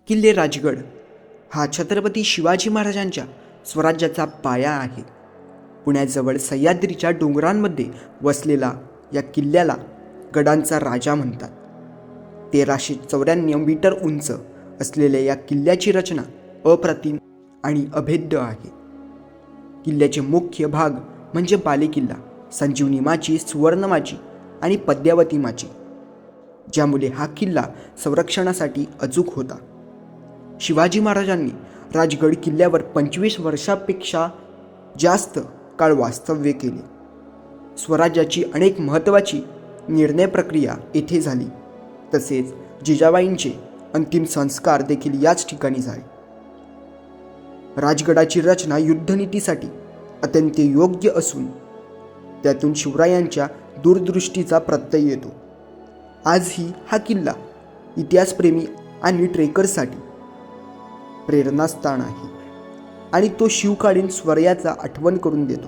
किल्ले राजगड हा छत्रपती शिवाजी महाराजांच्या स्वराज्याचा पाया आहे. पुण्याजवळ सह्याद्रीच्या डोंगरांमध्ये वसलेला या किल्ल्याला गडांचा राजा म्हणतात. 1394 मीटर उंच असलेल्या या किल्ल्याची रचना अप्रतिम आणि अभेद्य आहे. किल्ल्याचे मुख्य भाग म्हणजे बालेकिल्ला, संजीवनी माची, सुवर्ण माची आणि पद्मावती माची, ज्यामुळे हा किल्ला संरक्षणासाठी अचूक होता. शिवाजी महाराजांनी राजगड किल्ल्यावर 25 वर्षापेक्षा जास्त काळ वास्तव्य केले. स्वराज्याची अनेक महत्त्वाची निर्णय प्रक्रिया येथे झाली. तसेच जिजाबाईंचे अंतिम संस्कार देखील याच ठिकाणी झाले. राजगडाची रचना युद्धनीतीसाठी अत्यंत योग्य असून त्यातून शिवरायांच्या दूरदृष्टीचा प्रत्यय येतो. आजही हा किल्ला इतिहासप्रेमी आणि ट्रेकर्ससाठी प्रेरणास्थान आहे आणि तो शिवकालीन स्वराज्याचा आठवण करून देतो.